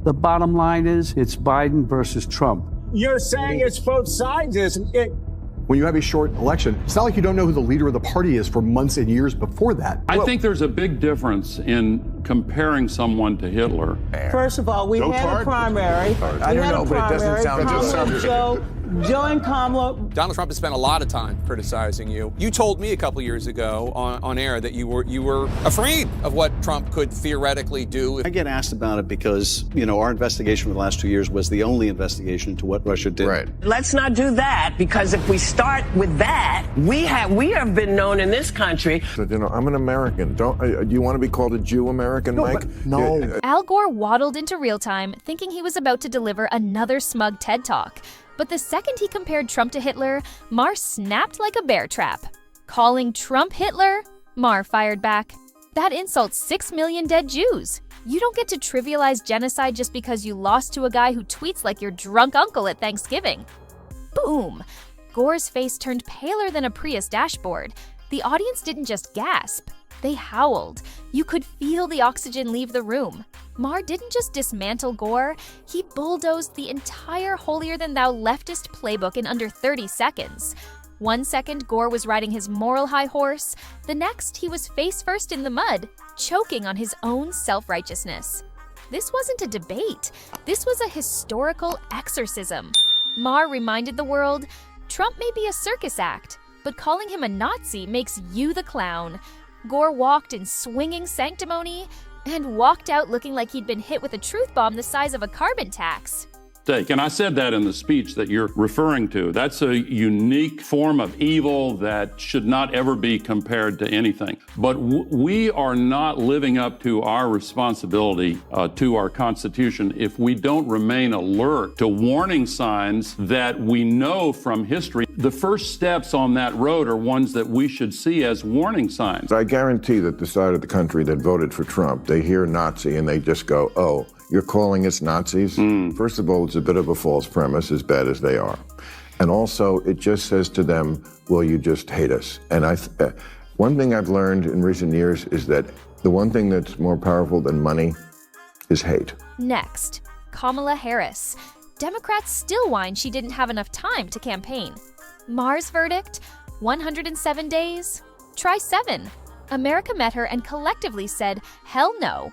The bottom line is it's Biden versus Trump. You're saying it's both sides, isn't it? When you have a short election, it's not like you don't know who the leader of the party is for months and years before that. I think there's a big difference in comparing someone to Hitler. First of all, we had a primary. I don't know, but it doesn't sound Joe and Kamala. Donald Trump has spent a lot of time criticizing you. You told me a couple years ago on air that you were afraid of what Trump could theoretically do. I get asked about it because, our investigation for the last 2 years was the only investigation into what Russia did. Right. Let's not do that, because if we start with that, we have been known in this country. I'm an American. Do you want to be called a Jew American, Mike? No. Al Gore waddled into real time, thinking he was about to deliver another smug TED Talk. But the second he compared Trump to Hitler, Maher snapped like a bear trap. Calling Trump Hitler? Maher fired back. That insults 6 million dead Jews. You don't get to trivialize genocide just because you lost to a guy who tweets like your drunk uncle at Thanksgiving. Boom! Gore's face turned paler than a Prius dashboard. The audience didn't just gasp. They howled. You could feel the oxygen leave the room. Maher didn't just dismantle Gore, he bulldozed the entire holier-than-thou leftist playbook in under 30 seconds. 1 second, Gore was riding his moral high horse. The next, he was face-first in the mud, choking on his own self-righteousness. This wasn't a debate. This was a historical exorcism. Maher reminded the world, Trump may be a circus act, but calling him a Nazi makes you the clown. Gore walked in swinging sanctimony and walked out looking like he'd been hit with a truth bomb the size of a carbon tax. And I said that in the speech that you're referring to. That's a unique form of evil that should not ever be compared to anything. But we are not living up to our responsibility to our Constitution if we don't remain alert to warning signs that we know from history. The first steps on that road are ones that we should see as warning signs. I guarantee that the side of the country that voted for Trump, they hear Nazi and they just go, oh, you're calling us Nazis? First of all, it's a bit of a false premise, as bad as they are. And also, it just says to them, well, you just hate us. And one thing I've learned in recent years is that the one thing that's more powerful than money is hate. Next, Kamala Harris. Democrats still whine she didn't have enough time to campaign. Maher's verdict? 107 days? Try 7. America met her and collectively said, hell no.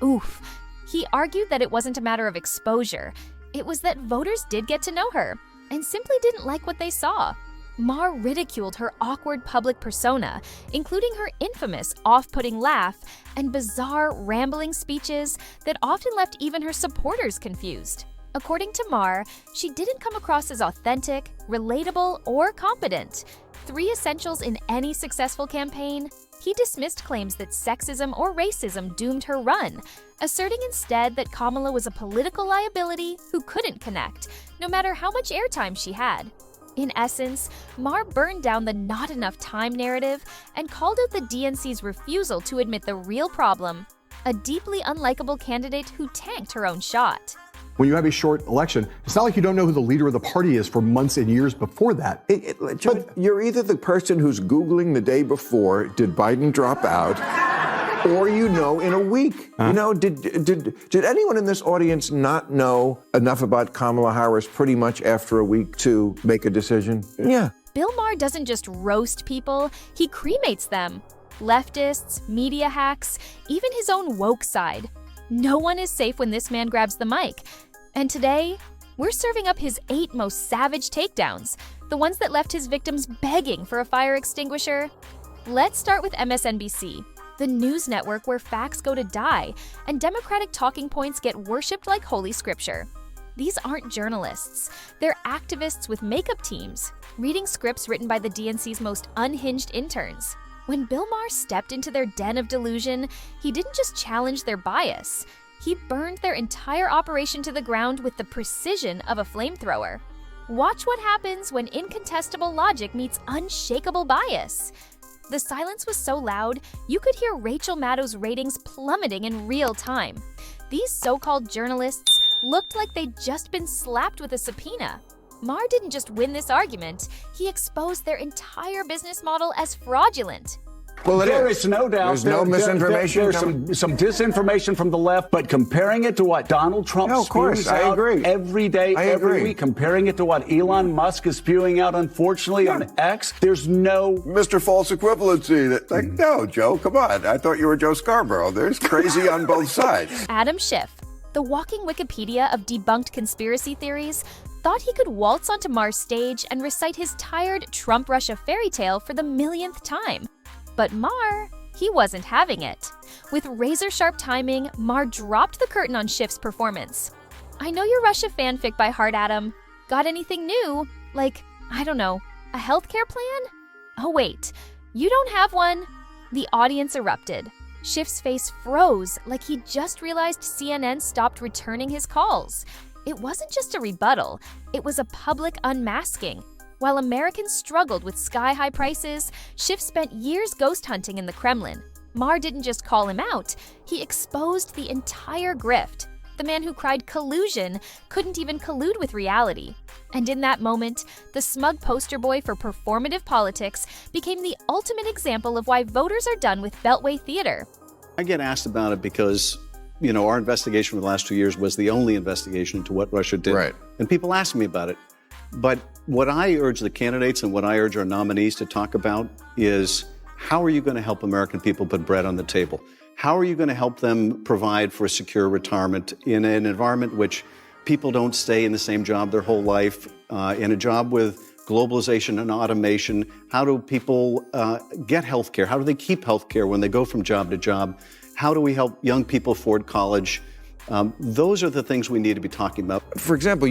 Oof. He argued that it wasn't a matter of exposure. It was that voters did get to know her and simply didn't like what they saw. Maher ridiculed her awkward public persona, including her infamous off-putting laugh and bizarre, rambling speeches that often left even her supporters confused. According to Maher, she didn't come across as authentic, relatable, or competent. 3 essentials in any successful campaign. He dismissed claims that sexism or racism doomed her run, asserting instead that Kamala was a political liability who couldn't connect, no matter how much airtime she had. In essence, Maher burned down the not enough time narrative and called out the DNC's refusal to admit the real problem, a deeply unlikable candidate who tanked her own shot. When you have a short election, it's not like you don't know who the leader of the party is for months and years before that. But you're either the person who's Googling the day before, did Biden drop out? Or in a week. Did anyone in this audience not know enough about Kamala Harris pretty much after a week to make a decision? Yeah. Bill Mahr doesn't just roast people, he cremates them. Leftists, media hacks, even his own woke side. No one is safe when this man grabs the mic. And today, we're serving up his 8 most savage takedowns, the ones that left his victims begging for a fire extinguisher. Let's start with MSNBC, the news network where facts go to die and Democratic talking points get worshipped like holy scripture. These aren't journalists. They're activists with makeup teams, reading scripts written by the DNC's most unhinged interns. When Bill Mahr stepped into their den of delusion, he didn't just challenge their bias. He burned their entire operation to the ground with the precision of a flamethrower. Watch what happens when incontestable logic meets unshakable bias. The silence was so loud, you could hear Rachel Maddow's ratings plummeting in real time. These so-called journalists looked like they'd just been slapped with a subpoena. Mahr didn't just win this argument, he exposed their entire business model as fraudulent. Well, there is no doubt. There's no misinformation. There's some disinformation from the left, but comparing it to what Donald Trump spews out every day, every week, comparing it to what Elon Musk is spewing out, unfortunately, on X, there's no... Mr. False Equivalency. Like, no, Joe, come on. I thought you were Joe Scarborough. There's crazy on both sides. Adam Schiff, the walking Wikipedia of debunked conspiracy theories, thought he could waltz onto Maher's stage and recite his tired Trump-Russia fairy tale for the millionth time. But Maher, he wasn't having it. With razor-sharp timing, Maher dropped the curtain on Schiff's performance. I know you're Russia fanfic by heart, Adam. Got anything new? Like, I don't know, a healthcare plan? Oh wait, you don't have one? The audience erupted. Schiff's face froze like he just realized CNN stopped returning his calls. It wasn't just a rebuttal, it was a public unmasking. While Americans struggled with sky-high prices, Schiff spent years ghost hunting in the Kremlin. Maher didn't just call him out, he exposed the entire grift. The man who cried collusion couldn't even collude with reality. And in that moment, the smug poster boy for performative politics became the ultimate example of why voters are done with Beltway theater. I get asked about it because, you know, our investigation for the last 2 years was the only investigation into what Russia did. Right. And people ask me about it. But what I urge the candidates and what I urge our nominees to talk about is how are you going to help American people put bread on the table? How are you going to help them provide for a secure retirement in an environment which people don't stay in the same job their whole life, in a job with globalization and automation? How do people get health care? How do they keep health care when they go from job to job? How do we help young people afford college? Those are the things we need to be talking about. For example,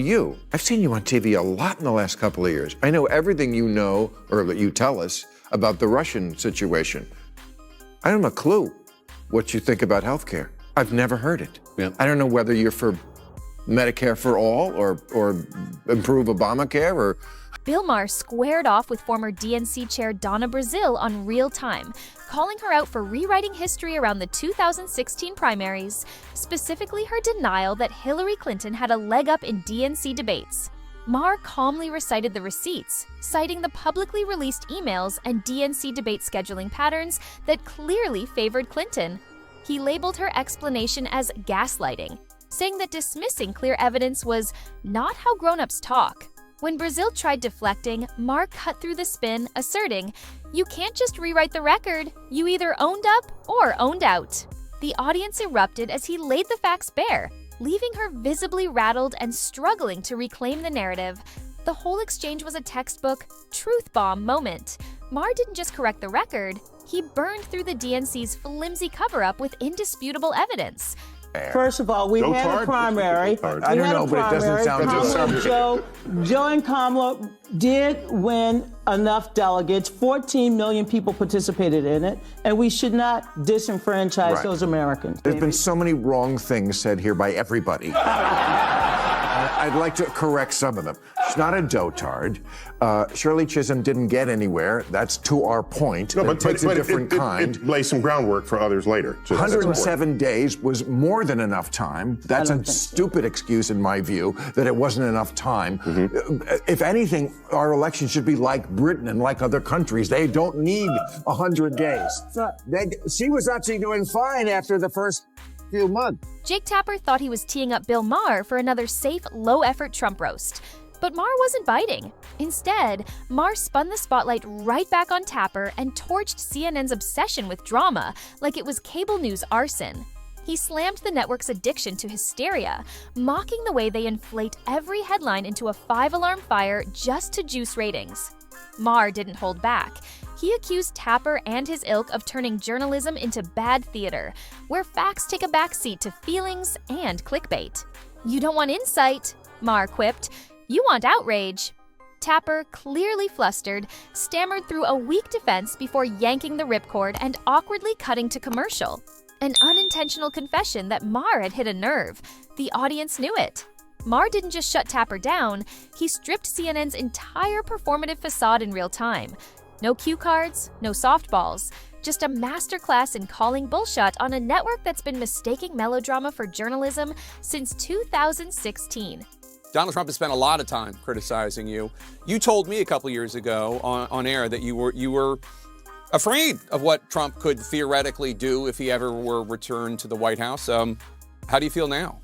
I've seen you on TV a lot in the last couple of years. I know everything you know, or that you tell us, about the Russian situation. I don't have a clue what you think about healthcare. I've never heard it. Yeah. I don't know whether you're for Medicare for all or improve Obamacare or... Bill Mahr squared off with former DNC chair Donna Brazile on Real Time, calling her out for rewriting history around the 2016 primaries, specifically her denial that Hillary Clinton had a leg up in DNC debates. Mahr calmly recited the receipts, citing the publicly released emails and DNC debate scheduling patterns that clearly favored Clinton. He labeled her explanation as gaslighting, saying that dismissing clear evidence was not how grown-ups talk. When Brazile tried deflecting, Mahr cut through the spin, asserting, "You can't just rewrite the record. You either owned up or owned out." The audience erupted as he laid the facts bare, leaving her visibly rattled and struggling to reclaim the narrative. The whole exchange was a textbook truth bomb moment. Mahr didn't just correct the record, he burned through the DNC's flimsy cover-up with indisputable evidence. First of all, we had a primary. I don't know, but it doesn't sound Joe and Kamala did win enough delegates. 14 million people participated in it, and we should not disenfranchise those Americans. There's been so many wrong things said here by everybody. I'd like to correct some of them. She's not a dotard. Shirley Chisholm didn't get anywhere. That's to our point. No, but it takes a different kind. It lays some groundwork for others later. 107 days was more than enough time. That's a stupid excuse in my view, that it wasn't enough time. If anything, our election should be like Britain and like other countries. They don't need 100 days. She was actually doing fine after the first few months. Jake Tapper thought he was teeing up Bill Mahr for another safe, low-effort Trump roast. But Mahr wasn't biting. Instead, Mahr spun the spotlight right back on Tapper and torched CNN's obsession with drama like it was cable news arson. He slammed the network's addiction to hysteria, mocking the way they inflate every headline into a 5-alarm fire just to juice ratings. Mahr didn't hold back. He accused Tapper and his ilk of turning journalism into bad theater, where facts take a backseat to feelings and clickbait. "You don't want insight," Mahr quipped. "You want outrage." Tapper, clearly flustered, stammered through a weak defense before yanking the ripcord and awkwardly cutting to commercial. An unintentional confession that Mahr had hit a nerve. The audience knew it. Mahr didn't just shut Tapper down, he stripped CNN's entire performative facade in real time. No cue cards, no softballs, just a masterclass in calling bullshit on a network that's been mistaking melodrama for journalism since 2016. Donald Trump has spent a lot of time criticizing you. You told me a couple years ago on air that you were afraid of what Trump could theoretically do if he ever were returned to the White House. How do you feel now?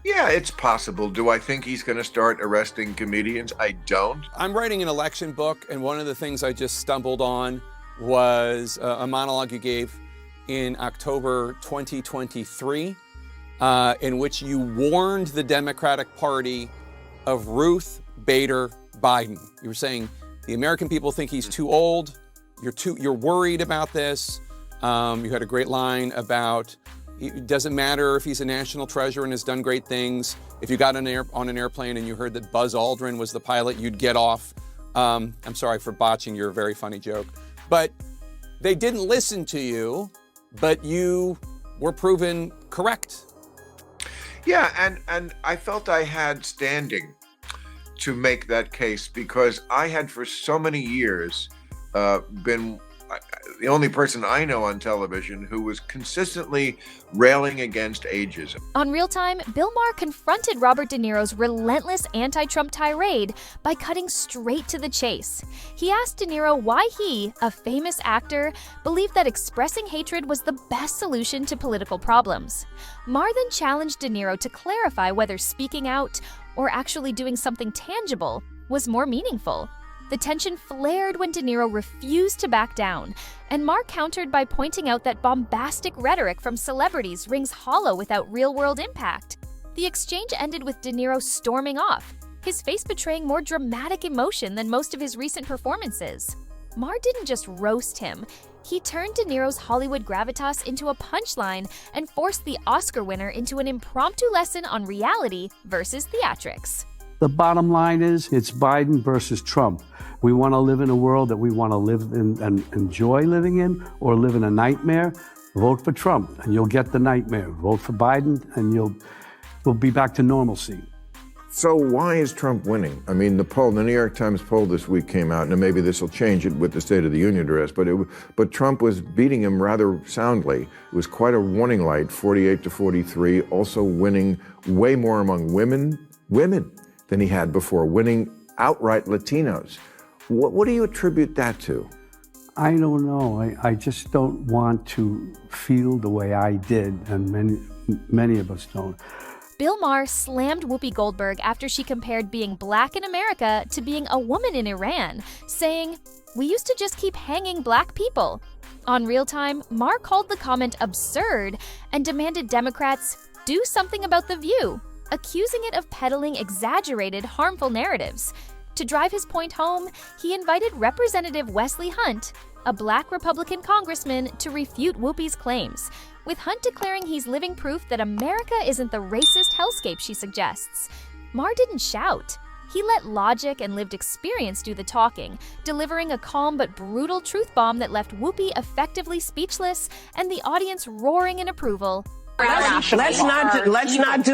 Yeah, it's possible. Do I think he's going to start arresting comedians? I don't. I'm writing an election book, and one of the things I just stumbled on was a monologue you gave in October 2023, in which you warned the Democratic Party of Ruth Bader Biden. You were saying the American people think he's too old. You're worried about this. You had a great line about it doesn't matter if he's a national treasure and has done great things. If you got on an airplane and you heard that Buzz Aldrin was the pilot, you'd get off. I'm sorry for botching your very funny joke. But they didn't listen to you, but you were proven correct. Yeah, and I felt I had standing to make that case because I had for so many years been the only person I know on television who was consistently railing against ageism. On Real Time, Bill Mahr confronted Robert De Niro's relentless anti-Trump tirade by cutting straight to the chase. He asked De Niro why he, a famous actor, believed that expressing hatred was the best solution to political problems. Mahr then challenged De Niro to clarify whether speaking out, or actually doing something tangible, was more meaningful. The tension flared when De Niro refused to back down, and Mahr countered by pointing out that bombastic rhetoric from celebrities rings hollow without real-world impact. The exchange ended with De Niro storming off, his face betraying more dramatic emotion than most of his recent performances. Mahr didn't just roast him, he turned De Niro's Hollywood gravitas into a punchline and forced the Oscar winner into an impromptu lesson on reality versus theatrics. The bottom line is, it's Biden versus Trump. We want to live in a world that we want to live in and enjoy living in, or live in a nightmare. Vote for Trump and you'll get the nightmare. Vote for Biden and we'll be back to normalcy. So why is Trump winning? I mean, the New York Times poll this week came out, and maybe this will change it with the State of the Union address, but Trump was beating him rather soundly. It was quite a warning light, 48-43, also winning way more among women than he had before, winning outright Latinos. What do you attribute that to? I don't know. I just don't want to feel the way I did, and many of us don't. Bill Mahr slammed Whoopi Goldberg after she compared being black in America to being a woman in Iran, saying, "We used to just keep hanging black people." On Real Time, Mahr called the comment absurd and demanded Democrats do something about The View, accusing it of peddling exaggerated, harmful narratives. To drive his point home, he invited Representative Wesley Hunt, a black Republican congressman, to refute Whoopi's claims, with Hunt declaring he's living proof that America isn't the racist hellscape she suggests. Mahr didn't shout. He let logic and lived experience do the talking, delivering a calm but brutal truth bomb that left Whoopi effectively speechless and the audience roaring in approval. Let's not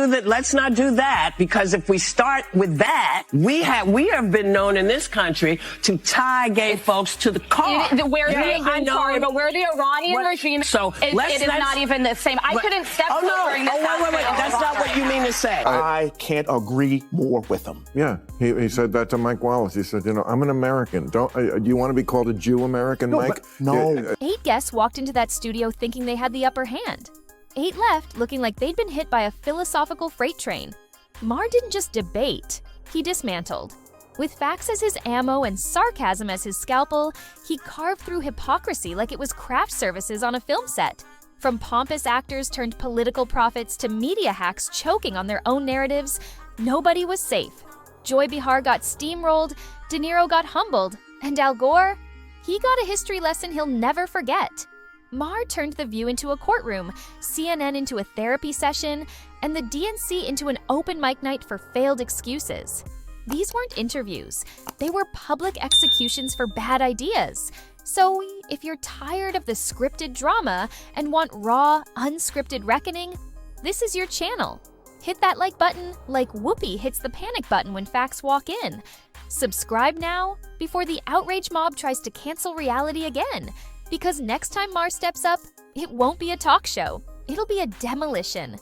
do that, because if we start with that, we have been known in this country to tie gay folks to the car. But we're the Iranian regime. So it is not even the same. I couldn't step during this. Wait. That's not what you mean to say. I can't agree more with him. Yeah, he said that to Mike Wallace. He said, I'm an American. Do you want to be called a Jew American, Mike? No. 8 guests walked into that studio thinking they had the upper hand. 8 left looking like they'd been hit by a philosophical freight train. Mahr didn't just debate, he dismantled. With facts as his ammo and sarcasm as his scalpel, he carved through hypocrisy like it was craft services on a film set. From pompous actors turned political prophets to media hacks choking on their own narratives, nobody was safe. Joy Behar got steamrolled, De Niro got humbled, and Al Gore, he got a history lesson he'll never forget. Mahr turned The View into a courtroom, CNN into a therapy session, and the DNC into an open mic night for failed excuses. These weren't interviews. They were public executions for bad ideas. So if you're tired of the scripted drama and want raw, unscripted reckoning, this is your channel. Hit that like button like Whoopi hits the panic button when facts walk in. Subscribe now before the outrage mob tries to cancel reality again. Because next time Mahr steps up, it won't be a talk show. It'll be a demolition.